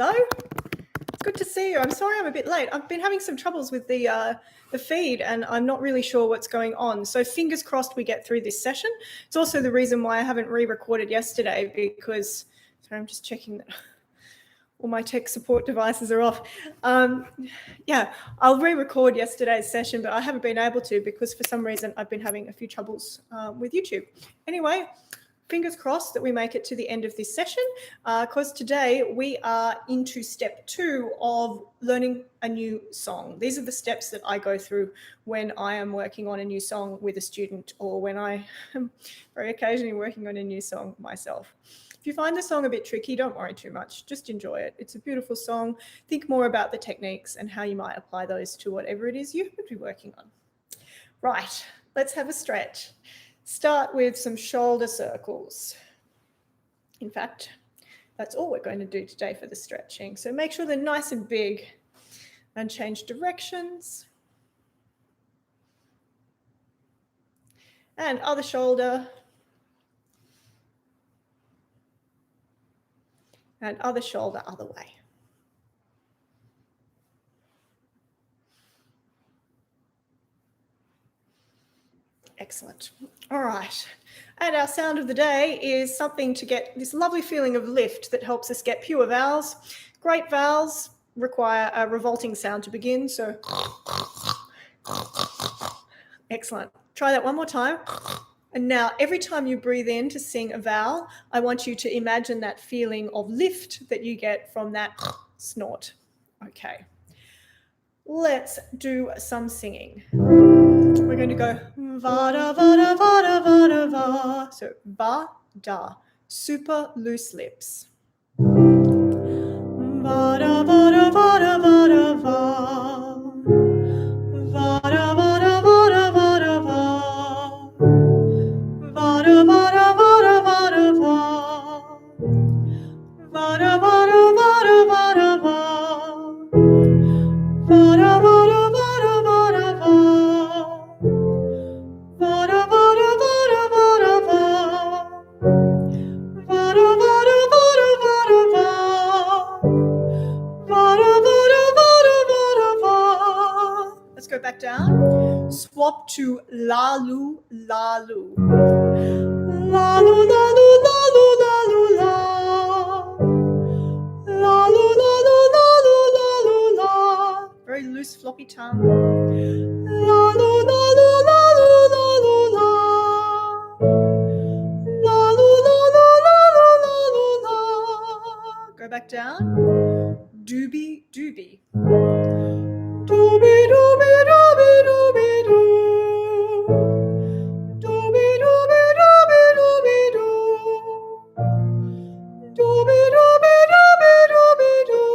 Hello. It's good to see you. I'm sorry I'm a bit late. I've been having some troubles with the feed and I'm not really sure what's going on. So fingers crossed we get through this session. It's also the reason why I haven't re-recorded yesterday because, sorry, I'm just checking that all my tech support devices are off. Yeah, I'll re-record yesterday's session, but I haven't been able to because for some reason I've been having a few troubles with YouTube. Anyway, fingers crossed that we make it to the end of this session because today we are into step 2 of learning a new song. These are the steps that I go through when I am working on a new song with a student or when I am very occasionally working on a new song myself. If you find the song a bit tricky, don't worry too much. Just enjoy it. It's a beautiful song. Think more about the techniques and how you might apply those to whatever it is you would be working on. Right, let's have a stretch. Start with some shoulder circles. In fact, that's all we're going to do today for the stretching. So make sure they're nice and big and change directions. And other shoulder. And other shoulder, other way. Excellent. All right. And our sound of the day is something to get this lovely feeling of lift that helps us get pure vowels. Great vowels require a revolting sound to begin. So, excellent. Try that one more time. And now every time you breathe in to sing a vowel, I want you to imagine that feeling of lift that you get from that snort. Okay. Let's do some singing. We're going to go va da va da va da va da va. So ba da, super loose lips. Va da va da va da va da va. Va da va da va da va da va. Va da va da va da va da va. Va da va da va da va da va. Va da va da va da va da va. Va da va da va da va da va. Va da va da va da va da va. Va da va da va da va da va. Let's go back down. Swap to la lu la lu. La lu la lu la lu la lu la. La lu la lu la lu la lu la. Very loose floppy tongue. La lu la lu la lu la lu la. La lu la lu la lu la lu la. Go back down. Doobie doobie. Doobie doobie doobie doobie doo. Doobie doobie doobie doobie doo. Doobie doobie doobie doobie doo.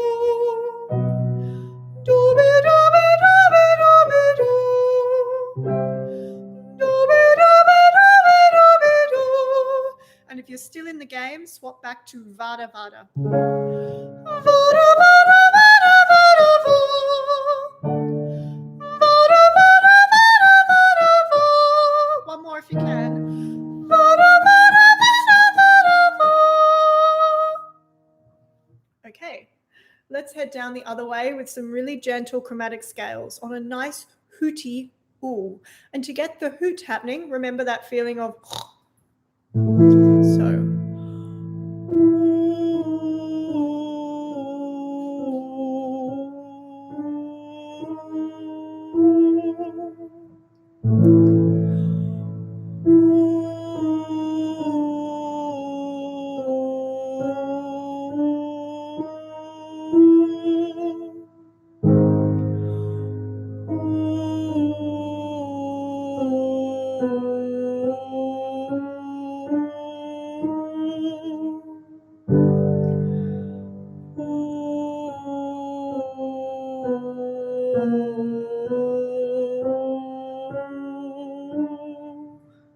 Doobie doobie doobie doobie doo. Doobie doobie doobie doobie doo. And if you're still in the game, swap back to vada vada. Vada vada vada vada va. Vada vada vada vada va. One more if you can. Vada vada vada vada va. Okay, let's head down the other way with some really gentle chromatic scales on a nice hooty ooh. And to get the hoot happening, remember that feeling of so.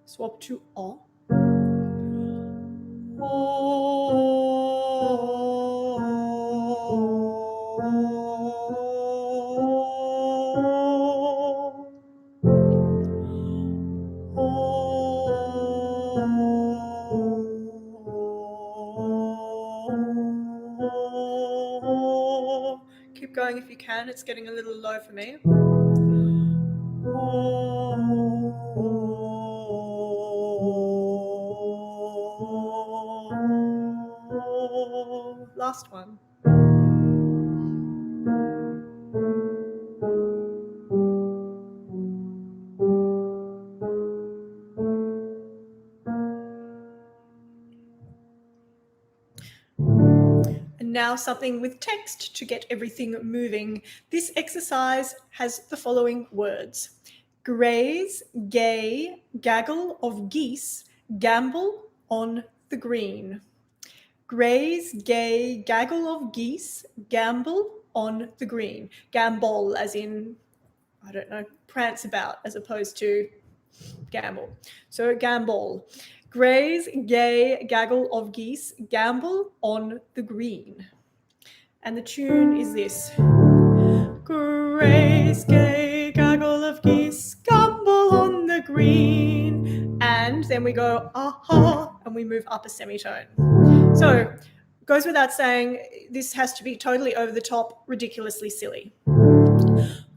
Swap to o. going if you can. It's getting a little low for me. Last one. And now something with text to get everything moving. This exercise has the following words: graze, gay, gaggle of geese, gamble on the green. Graze, gay, gaggle of geese, gamble on the green. Gambol as in, I don't know, prance about as opposed to gamble. So gambol. Graze, gay, gaggle of geese, gamble on the green. And the tune is this. Graze, gay, gaggle of geese, gamble on the green. And then we go, aha, and we move up a semitone. So, goes without saying, this has to be totally over the top, ridiculously silly.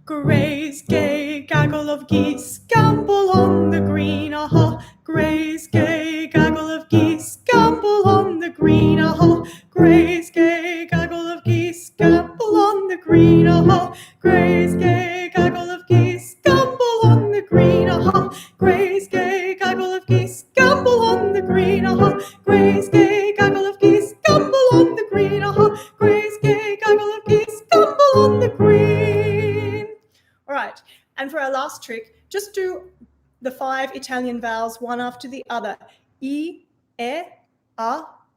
Graze, gay, gaggle of geese, gamble on the green, aha. Graze, gay, gaggle of geese, gamble on the green, aha. Graze, gay, gaggle of geese, gamble on the green, aha. Graze, gay, gaggle of geese, gamble on the green, aha. Graze, gay, gaggle of geese, gamble on the green, aha. Graze, gay, gaggle of geese, gamble on the green, aha. Graze, gay, gaggle of geese, gamble on the green. All right, and for our last trick, just do the 5 Italian vowels one after the other. I, e, a,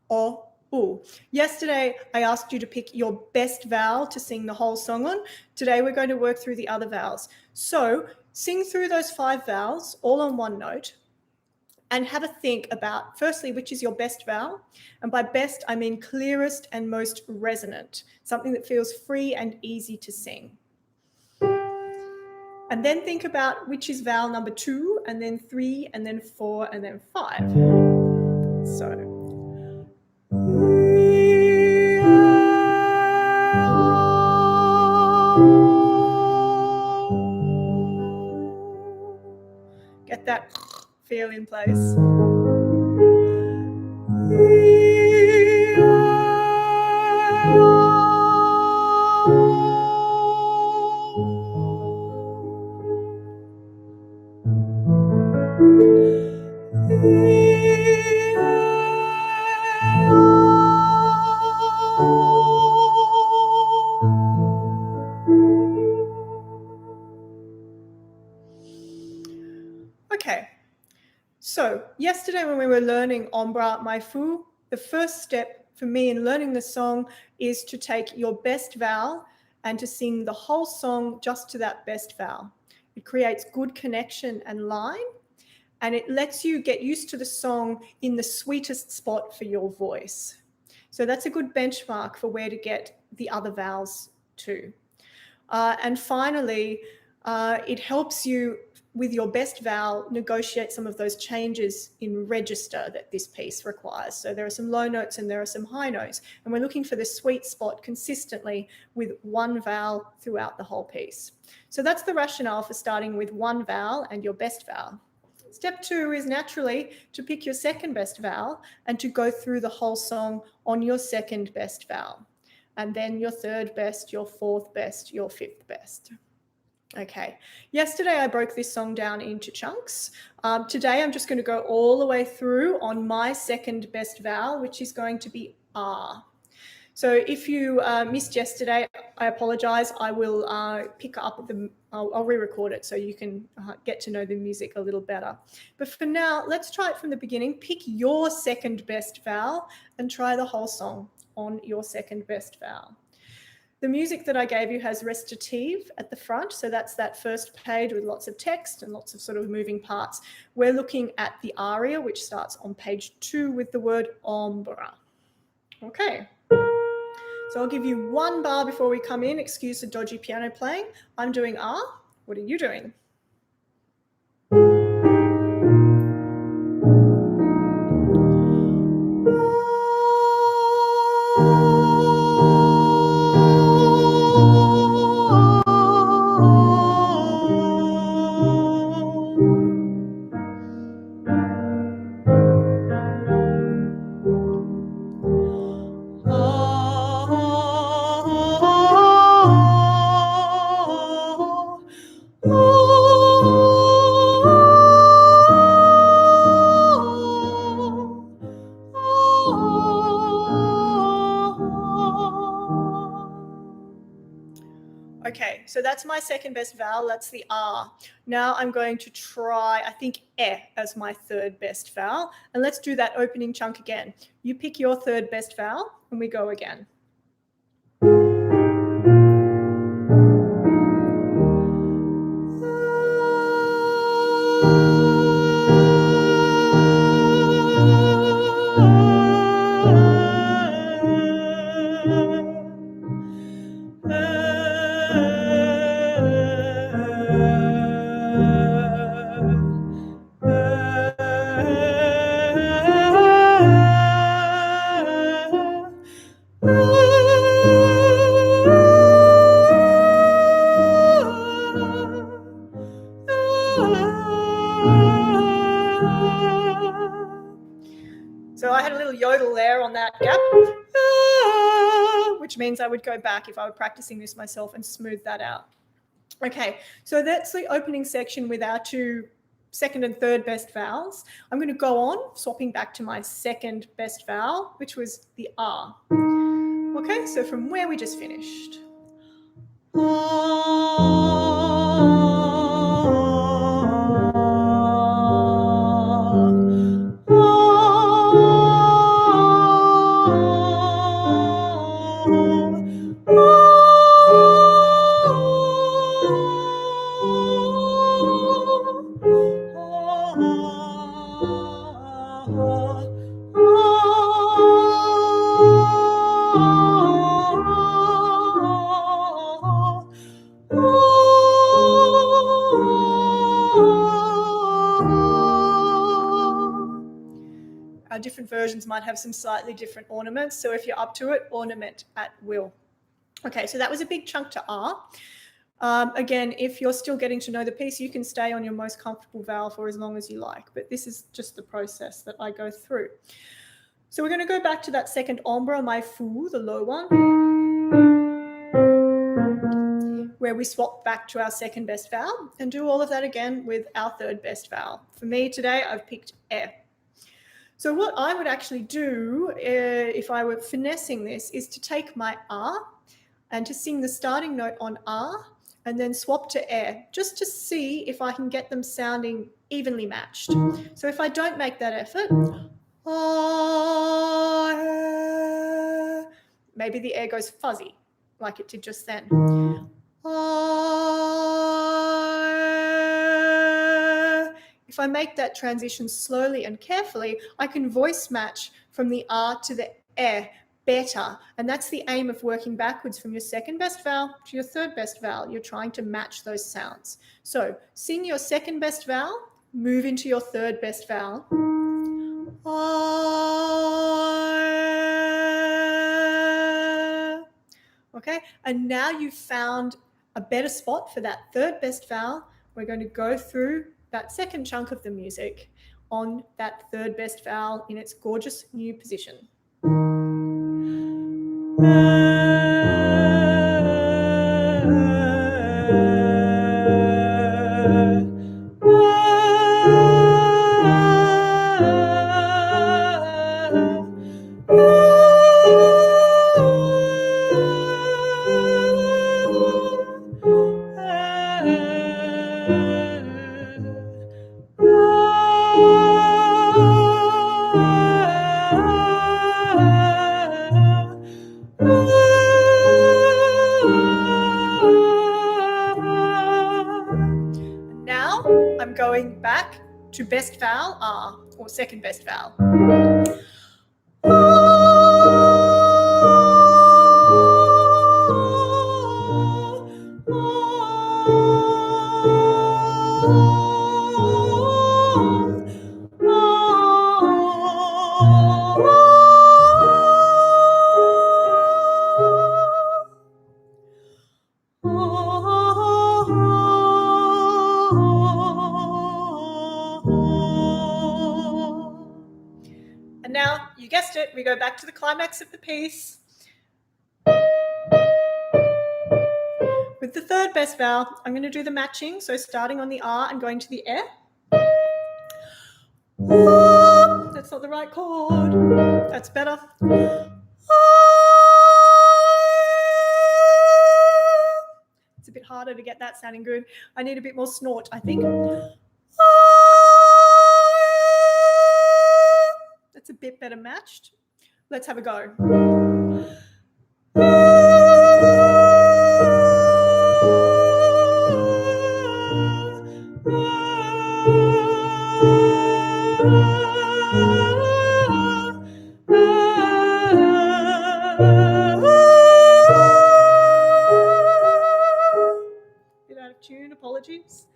o, u. Yesterday, I asked you to pick your best vowel to sing the whole song on. Today, we're going to work through the other vowels. So sing through those 5 vowels, all on one note, and have a think about, firstly, which is your best vowel. And by best, I mean clearest and most resonant, something that feels free and easy to sing. And then think about which is vowel number 2, and then 3, and then 4, and then 5. So. Get that feel in place. Okay, so yesterday when we were learning Ombra Mai Fu, the first step for me in learning the song is to take your best vowel and to sing the whole song just to that best vowel. It creates good connection and line, and it lets you get used to the song in the sweetest spot for your voice. So that's a good benchmark for where to get the other vowels to. And finally, it helps you with your best vowel negotiate some of those changes in register that this piece requires. So there are some low notes and there are some high notes, and we're looking for the sweet spot consistently with one vowel throughout the whole piece. So that's the rationale for starting with one vowel and your best vowel. Step 2 is naturally to pick your second best vowel and to go through the whole song on your second best vowel, and then your third best, your fourth best, your fifth best. Okay, yesterday I broke this song down into chunks. Today I'm just going to go all the way through on my second best vowel, which is going to be R. So if you missed yesterday, I apologize. I will pick up I'll re-record it so you can get to know the music a little better. But for now, let's try it from the beginning. Pick your second best vowel and try the whole song on your second best vowel. The music that I gave you has recitative at the front, so that's that first page with lots of text and lots of sort of moving parts. We're looking at the aria, which starts on page 2 with the word ombra. Okay, so I'll give you one bar before we come in. Excuse the dodgy piano playing. I'm doing R. What are you doing? so that's my second best vowel. That's the R. Now I'm going to try, I think, as my third best vowel. And let's do that opening chunk again. You pick your third best vowel and we go again. So I had a little yodel there on that gap, which means I would go back if I were practicing this myself and smooth that out. Okay, so that's the opening section with our two second and third best vowels. I'm going to go on, swapping back to my second best vowel, which was the R. Okay, so from where we just finished. Our different versions might have some slightly different ornaments. So if you're up to it, ornament at will. Okay, so that was a big chunk to R. Again, if you're still getting to know the piece, you can stay on your most comfortable vowel for as long as you like. But this is just the process that I go through. So we're going to go back to that second ombre, my foo, the low one, where we swap back to our second best vowel and do all of that again with our third best vowel. For me today, I've picked e. So what I would actually do if I were finessing this is to take my R and to sing the starting note on R and then swap to e, just to see if I can get them sounding evenly matched. So if I don't make that effort, maybe the air goes fuzzy like it did just then. If I make that transition slowly and carefully, I can voice match from the R to the E better. And that's the aim of working backwards from your second best vowel to your third best vowel. You're trying to match those sounds. So sing your second best vowel, move into your third best vowel. Okay, and now you've found a better spot for that third best vowel. We're going to go through that second chunk of the music on that third best vowel in its gorgeous new position. Now I'm going back to best vowel R, or second best vowel. And now, you guessed it, we go back to the climax of the piece. With the third best vowel, I'm going to do the matching, so starting on the R and going to the E. That's not the right chord. That's better. It's a bit harder to get that sounding good. I need a bit more snort, I think. That's a bit better matched. Let's have a go. Bit out of tune, apologies.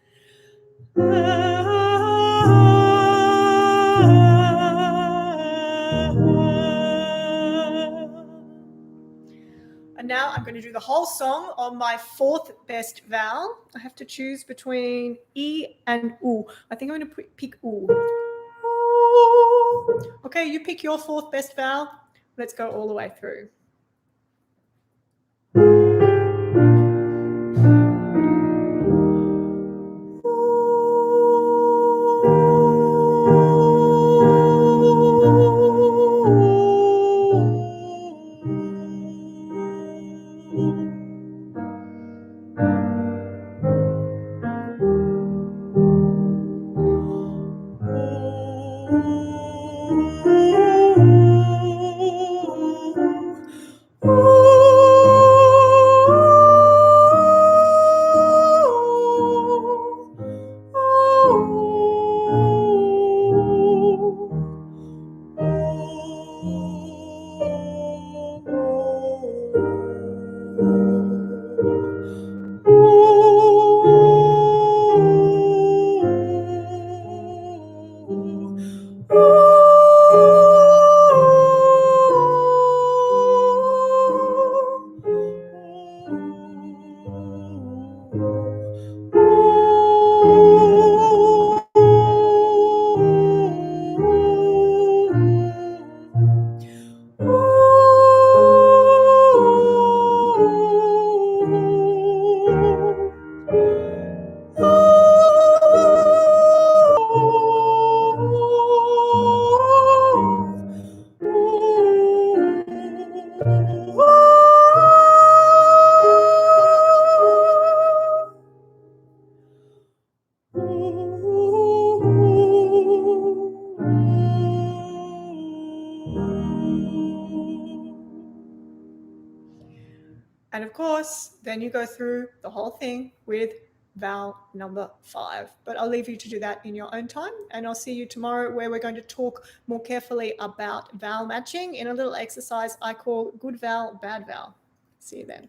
And now I'm going to do the whole song on my fourth best vowel. I have to choose between E and U. I think I'm going to pick U. Okay, you pick your fourth best vowel. Let's go all the way through. And of course, then you go through the whole thing with vowel number 5. But I'll leave you to do that in your own time. And I'll see you tomorrow, where we're going to talk more carefully about vowel matching in a little exercise I call good vowel, bad vowel. See you then.